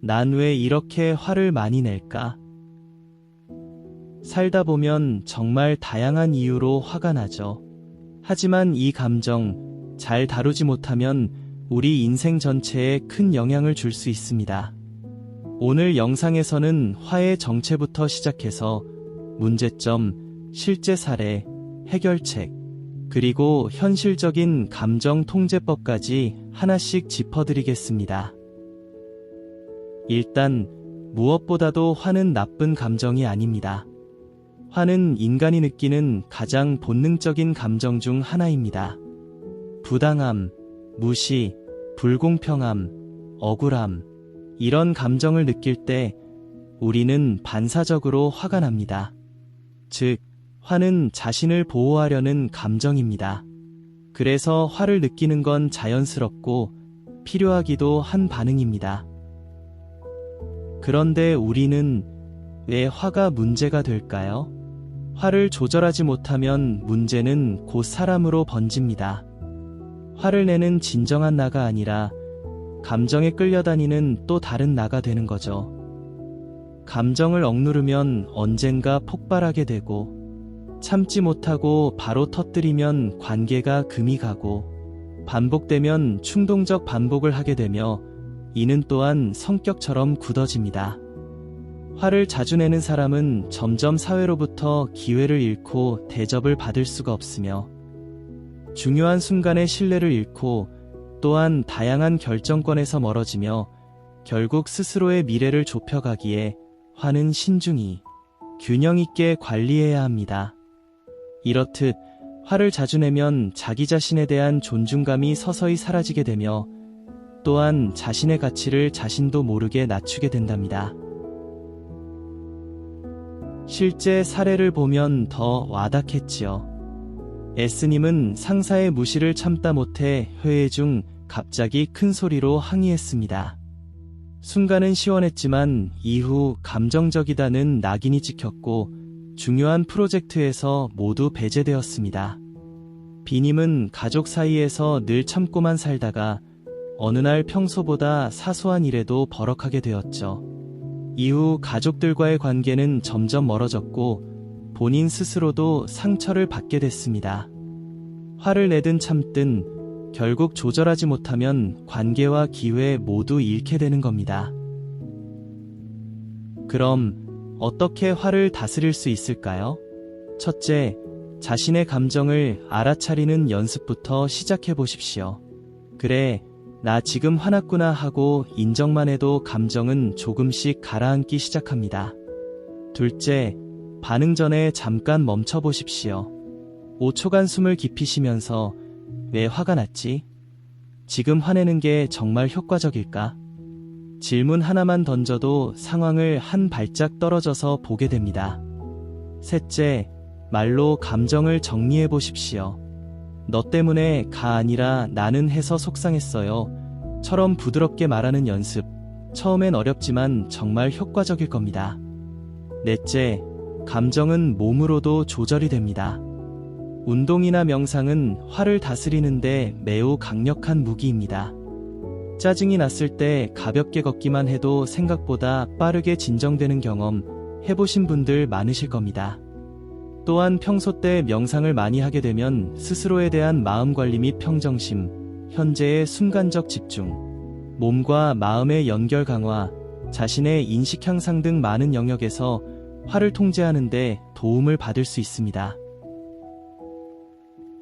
난 왜 이렇게 화를 많이 낼까? 살다 보면 정말 다양한 이유로 화가 나죠. 하지만 이 감정 잘 다루지 못하면 우리 인생 전체에 큰 영향을 줄 수 있습니다. 오늘 영상에서는 화의 정체부터 시작해서 문제점, 실제 사례, 해결책, 그리고 현실적인 감정 통제법까지 하나씩 짚어드리겠습니다. 일단 무엇보다도 화는 나쁜 감정이 아닙니다. 화는 인간이 느끼는 가장 본능적인 감정 중 하나입니다. 부당함, 무시, 불공평함, 억울함, 이런 감정을 느낄 때 우리는 반사적으로 화가 납니다. 즉, 화는 자신을 보호하려는 감정입니다. 그래서 화를 느끼는 건 자연스럽고 필요하기도 한 반응입니다. 그런데 우리는 왜 화가 문제가 될까요? 화를 조절하지 못하면 문제는 곧 사람으로 번집니다. 화를 내는 진정한 나가 아니라 감정에 끌려다니는 또 다른 나가 되는 거죠. 감정을 억누르면 언젠가 폭발하게 되고, 참지 못하고 바로 터뜨리면 관계가 금이 가고, 반복되면 충동적 반복을 하게 되며 이는 또한 성격처럼 굳어집니다. 화를 자주 내는 사람은 점점 사회로부터 기회를 잃고 대접을 받을 수가 없으며, 중요한 순간에 신뢰를 잃고 또한 다양한 결정권에서 멀어지며 결국 스스로의 미래를 좁혀가기에 화는 신중히 균형 있게 관리해야 합니다. 이렇듯 화를 자주 내면 자기 자신에 대한 존중감이 서서히 사라지게 되며 또한 자신의 가치를 자신도 모르게 낮추게 된답니다. 실제 사례를 보면 더 와닿겠지요. S님은 상사의 무시를 참다 못해 회의 중 갑자기 큰 소리로 항의했습니다. 순간은 시원했지만 이후 감정적이다는 낙인이 찍혔고 중요한 프로젝트에서 모두 배제되었습니다. B님은 가족 사이에서 늘 참고만 살다가 어느 날 평소보다 사소한 일에도 버럭하게 되었죠. 이후 가족들과의 관계는 점점 멀어졌고 본인 스스로도 상처를 받게 됐습니다. 화를 내든 참든 결국 조절하지 못하면 관계와 기회 모두 잃게 되는 겁니다. 그럼 어떻게 화를 다스릴 수 있을까요? 첫째, 자신의 감정을 알아차리는 연습부터 시작해 보십시오. 그래, 나 지금 화났구나 하고 인정만 해도 감정은 조금씩 가라앉기 시작합니다. 둘째, 반응 전에 잠깐 멈춰 보십시오. 5초간 숨을 깊이 쉬면서 왜 화가 났지? 지금 화내는 게 정말 효과적일까? 질문 하나만 던져도 상황을 한 발짝 떨어져서 보게 됩니다. 셋째, 말로 감정을 정리해 보십시오. 너 때문에 가 아니라 나는 해서 속상했어요. 처럼 부드럽게 말하는 연습. 처음엔 어렵지만 정말 효과적일 겁니다. 넷째, 감정은 몸으로도 조절이 됩니다. 운동이나 명상은 화를 다스리는데 매우 강력한 무기입니다. 짜증이 났을 때 가볍게 걷기만 해도 생각보다 빠르게 진정되는 경험 해보신 분들 많으실 겁니다. 또한 평소 때 명상을 많이 하게 되면 스스로에 대한 마음관리 및 평정심, 현재의 순간적 집중, 몸과 마음의 연결 강화, 자신의 인식 향상 등 많은 영역에서 화를 통제하는 데 도움을 받을 수 있습니다.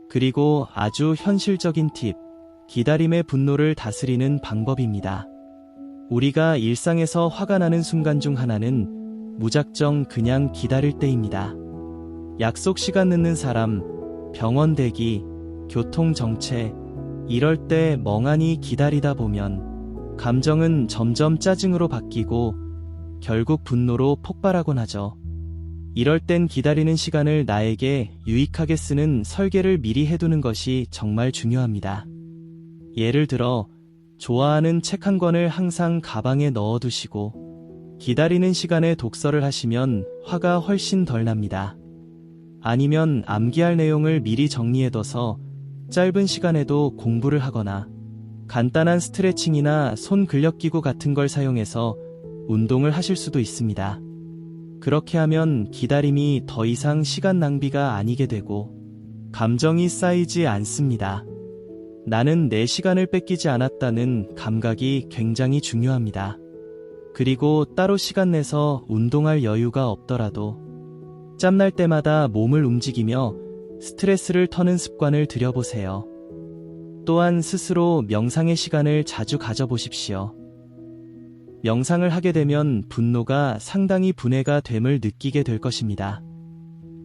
그리고 아주 현실적인 팁, 기다림의 분노를 다스리는 방법입니다. 우리가 일상에서 화가 나는 순간 중 하나는 무작정 그냥 기다릴 때입니다. 약속 시간 늦는 사람, 병원 대기, 교통 정체, 이럴 때 멍하니 기다리다 보면 감정은 점점 짜증으로 바뀌고 결국 분노로 폭발하곤 하죠. 이럴 땐 기다리는 시간을 나에게 유익하게 쓰는 설계를 미리 해두는 것이 정말 중요합니다. 예를 들어, 좋아하는 책 한 권을 항상 가방에 넣어두시고 기다리는 시간에 독서를 하시면 화가 훨씬 덜 납니다. 아니면 암기할 내용을 미리 정리해둬서 짧은 시간에도 공부를 하거나 간단한 스트레칭이나 손 근력기구 같은 걸 사용해서 운동을 하실 수도 있습니다. 그렇게 하면 기다림이 더 이상 시간 낭비가 아니게 되고 감정이 쌓이지 않습니다. 나는 내 시간을 뺏기지 않았다는 감각이 굉장히 중요합니다. 그리고 따로 시간 내서 운동할 여유가 없더라도 짬날 때마다 몸을 움직이며 스트레스를 터는 습관을 들여보세요. 또한 스스로 명상의 시간을 자주 가져보십시오. 명상을 하게 되면 분노가 상당히 분해가 됨을 느끼게 될 것입니다.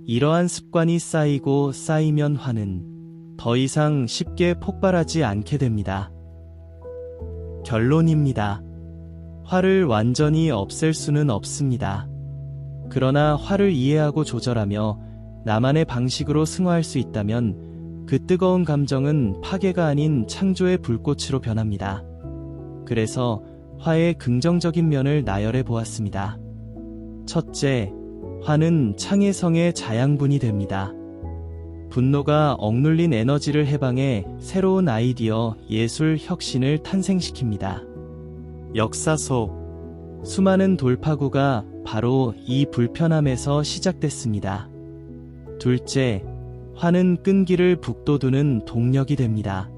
이러한 습관이 쌓이고 쌓이면 화는 더 이상 쉽게 폭발하지 않게 됩니다. 결론입니다. 화를 완전히 없앨 수는 없습니다. 그러나 화를 이해하고 조절하며 나만의 방식으로 승화할 수 있다면 그 뜨거운 감정은 파괴가 아닌 창조의 불꽃으로 변합니다. 그래서 화의 긍정적인 면을 나열해 보았습니다. 첫째, 화는 창의성의 자양분이 됩니다. 분노가 억눌린 에너지를 해방해 새로운 아이디어, 예술, 혁신을 탄생시킵니다. 역사 속 수많은 돌파구가 바로 이 불편함에서 시작됐습니다. 둘째, 화는 끈기를 북돋우는 동력이 됩니다.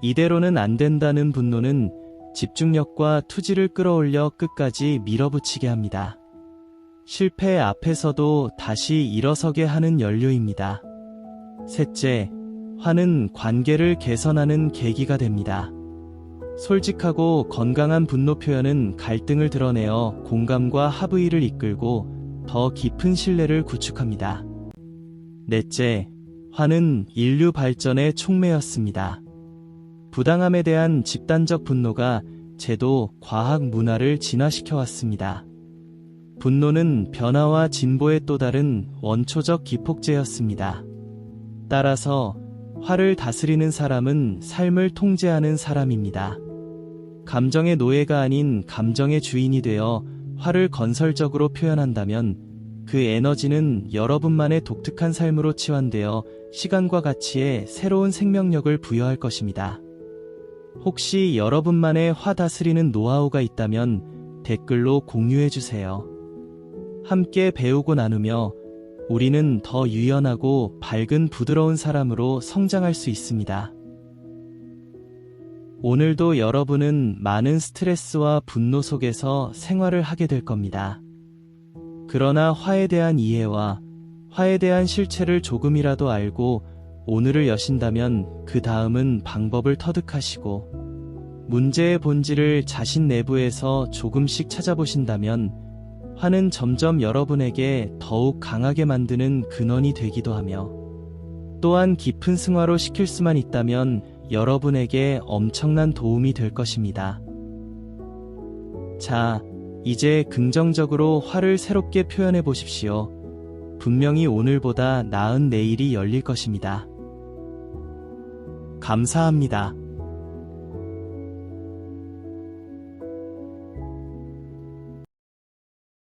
이대로는 안 된다는 분노는 집중력과 투지를 끌어올려 끝까지 밀어붙이게 합니다. 실패 앞에서도 다시 일어서게 하는 연료입니다. 셋째, 화는 관계를 개선하는 계기가 됩니다. 솔직하고 건강한 분노 표현은 갈등을 드러내어 공감과 합의를 이끌고 더 깊은 신뢰를 구축합니다. 넷째, 화는 인류 발전의 촉매였습니다. 부당함에 대한 집단적 분노가 제도, 과학, 문화를 진화시켜 왔습니다. 분노는 변화와 진보의 또 다른 원초적 기폭제였습니다. 따라서 화를 다스리는 사람은 삶을 통제하는 사람입니다. 감정의 노예가 아닌 감정의 주인이 되어 화를 건설적으로 표현한다면 그 에너지는 여러분만의 독특한 삶으로 치환되어 시간과 가치에 새로운 생명력을 부여할 것입니다. 혹시 여러분만의 화 다스리는 노하우가 있다면 댓글로 공유해주세요. 함께 배우고 나누며 우리는 더 유연하고 밝은 부드러운 사람으로 성장할 수 있습니다. 오늘도 여러분은 많은 스트레스와 분노 속에서 생활을 하게 될 겁니다. 그러나 화에 대한 이해와 화에 대한 실체를 조금이라도 알고 오늘을 여신다면 그 다음은 방법을 터득하시고 문제의 본질을 자신 내부에서 조금씩 찾아보신다면 화는 점점 여러분에게 더욱 강하게 만드는 근원이 되기도 하며 또한 깊은 승화로 시킬 수만 있다면 여러분에게 엄청난 도움이 될 것입니다. 자, 이제 긍정적으로 화를 새롭게 표현해 보십시오. 분명히 오늘보다 나은 내일이 열릴 것입니다. 감사합니다.